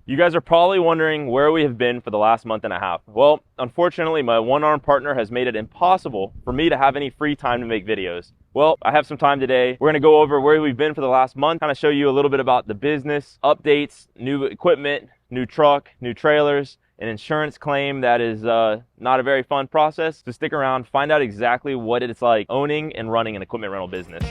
You guys are probably wondering where we have been for the last month and a half. Well, unfortunately, my one-armed partner has made it impossible for me to have any free time to make videos. Well, I have some time today. We're going to go over where we've been for the last month, kind of show you a little bit about the business, updates, new equipment, new truck, new trailers, an insurance claim that is not a very fun process. So stick around, find out exactly what it's like owning and running an equipment rental business.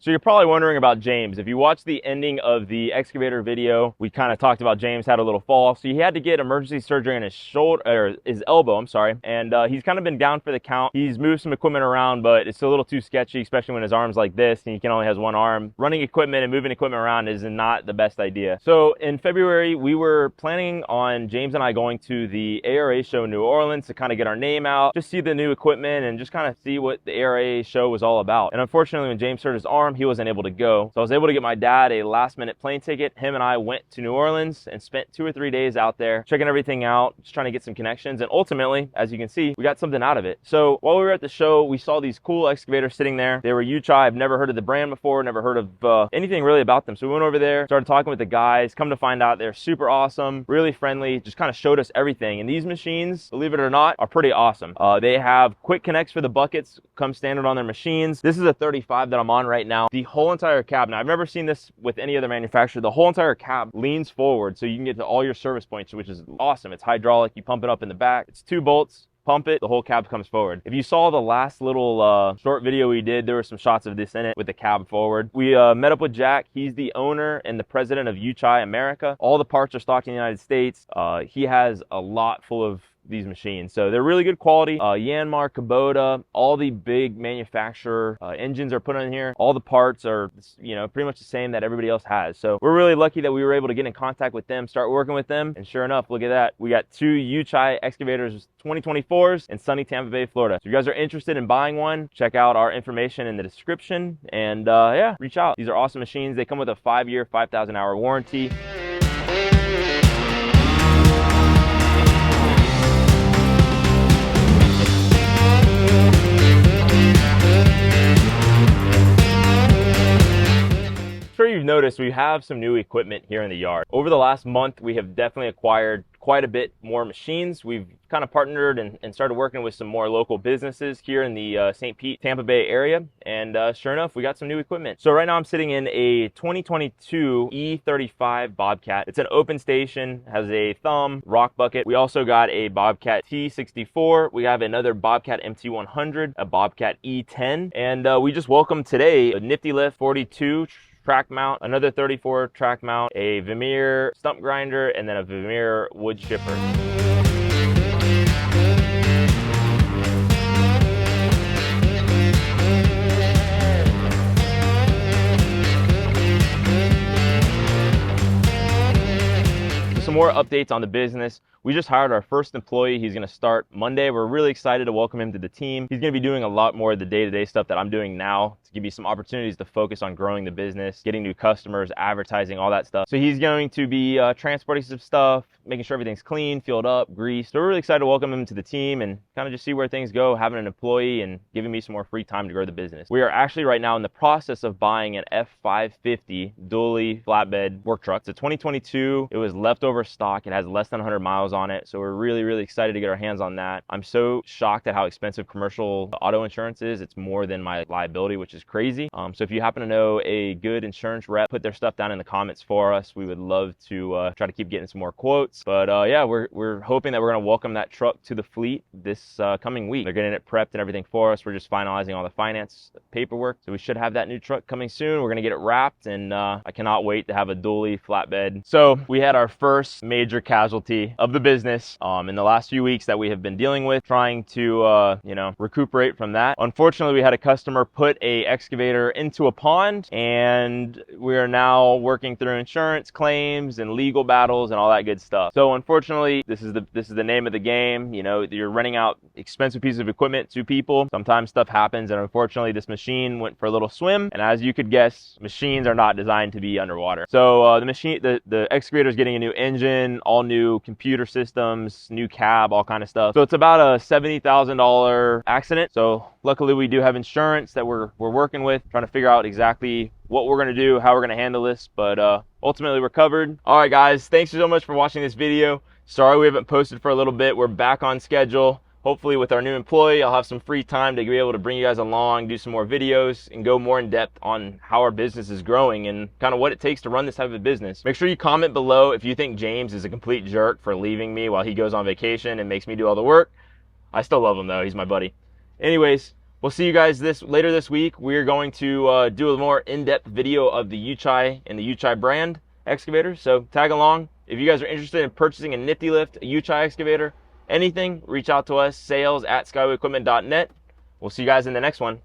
So you're probably wondering about James. If you watched the ending of the excavator video, we kind of talked about James had a little fall. So he had to get emergency surgery on his shoulder, or his elbow, I'm sorry. And he's kind of been down for the count. He's moved some equipment around, but it's a little too sketchy, especially when his arm's like this and he only has one arm. Running equipment and moving equipment around is not the best idea. So in February, we were planning on James and I going to the ARA show in New Orleans to kind of get our name out, just see the new equipment and just kind of see what the ARA show was all about. And unfortunately, when James hurt his arm, he wasn't able to go. So I was able to get my dad a last minute plane ticket. Him and I went to New Orleans and spent 2 or 3 days out there checking everything out, just trying to get some connections. And ultimately, as you can see, we got something out of it. So while we were at the show, we saw these cool excavators sitting there. They were Yuchai. I've never heard of the brand before, never heard of anything really about them. So we went over there, started talking with the guys. Come to find out, they're super awesome, really friendly, just kind of showed us everything. And these machines, believe it or not, are pretty awesome. They have quick connects for the buckets, come standard on their machines. This is a 35 that I'm on right now. The whole entire cab, now I've never seen this with any other manufacturer, the whole entire cab leans forward so you can get to all your service points, which is awesome. It's hydraulic, you pump it up in the back. It's 2 bolts, pump it, the whole cab comes forward. If you saw the last little short video we did, there were some shots of this in it with the cab forward. We met up with Jack. He's the owner and the president of Yuchai America. All the parts are stocked in the United States. He has a lot full of these machines, so they're really good quality. Yanmar, Kubota, all the big manufacturer engines are put on here. All the parts are, you know, pretty much the same that everybody else has. So we're really lucky that we were able to get in contact with them, start working with them, and sure enough, look at that, we got 2 Yuchai Excavators 2024s in sunny Tampa Bay, Florida. So if you guys are interested in buying one, check out our information in the description, and yeah, reach out. These are awesome machines. They come with a 5-year, 5,000-hour warranty. Sure, you've noticed we have some new equipment here in the yard. Over the last month, we have definitely acquired quite a bit more machines. We've kind of partnered and started working with some more local businesses here in the St. Pete, Tampa Bay area. And sure enough, we got some new equipment. So right now I'm sitting in a 2022 E35 Bobcat. It's an open station, has a thumb, rock bucket. We also got a Bobcat T64. We have another Bobcat MT100, a Bobcat E10. And we just welcomed today a Nifty Lift 42 track mount, another 34 track mount, a Vermeer stump grinder, and then a Vermeer wood chipper. Some more updates on the business. We just hired our first employee. He's going to start Monday. We're really excited to welcome him to the team. He's going to be doing a lot more of the day-to-day stuff that I'm doing now to give you some opportunities to focus on growing the business, getting new customers, advertising, all that stuff. So he's going to be transporting some stuff, making sure everything's clean, filled up, greased. So we're really excited to welcome him to the team and kind of just see where things go, having an employee and giving me some more free time to grow the business. We are actually right now in the process of buying an F550 dually flatbed work truck. It's a 2022. It was leftover stock. It has less than 100 miles on it. So we're really, really excited to get our hands on that. I'm so shocked at how expensive commercial auto insurance is. It's more than my liability, which is crazy. So if you happen to know a good insurance rep, put their stuff down in the comments for us. We would love to try to keep getting some more quotes. But yeah, we're hoping that we're going to welcome that truck to the fleet this coming week. They're getting it prepped and everything for us. We're just finalizing all the finance paperwork. So we should have that new truck coming soon. We're going to get it wrapped, and I cannot wait to have a dually flatbed. So we had our first major casualty of the business in the last few weeks that we have been dealing with, trying to you know, recuperate from that. Unfortunately, we had a customer put a excavator into a pond, and we are now working through insurance claims and legal battles and all that good stuff. So unfortunately, this is the name of the game. You know, you're renting out expensive pieces of equipment to people. Sometimes stuff happens, and unfortunately this machine went for a little swim, and as you could guess, machines are not designed to be underwater. So the excavator is getting a new engine, all new computer systems, new cab, all kind of stuff. So it's about a $70,000 accident. So luckily we do have insurance that we're working with, trying to figure out exactly what we're going to do, how we're going to handle this, but ultimately we're covered. All right guys, thanks so much for watching this video. Sorry we haven't posted for a little bit. We're back on schedule. Hopefully with our new employee, I'll have some free time to be able to bring you guys along, do some more videos, and go more in depth on how our business is growing and kind of what it takes to run this type of business. Make sure you comment below if you think James is a complete jerk for leaving me while he goes on vacation and makes me do all the work. I still love him though, he's my buddy. Anyways, we'll see you guys later this week. We're going to do a more in-depth video of the Yuchai and the Yuchai brand excavator, so tag along. If you guys are interested in purchasing a nifty lift, a Yuchai excavator, anything, reach out to us, sales@skyway.equipment.net. We'll see you guys in the next one.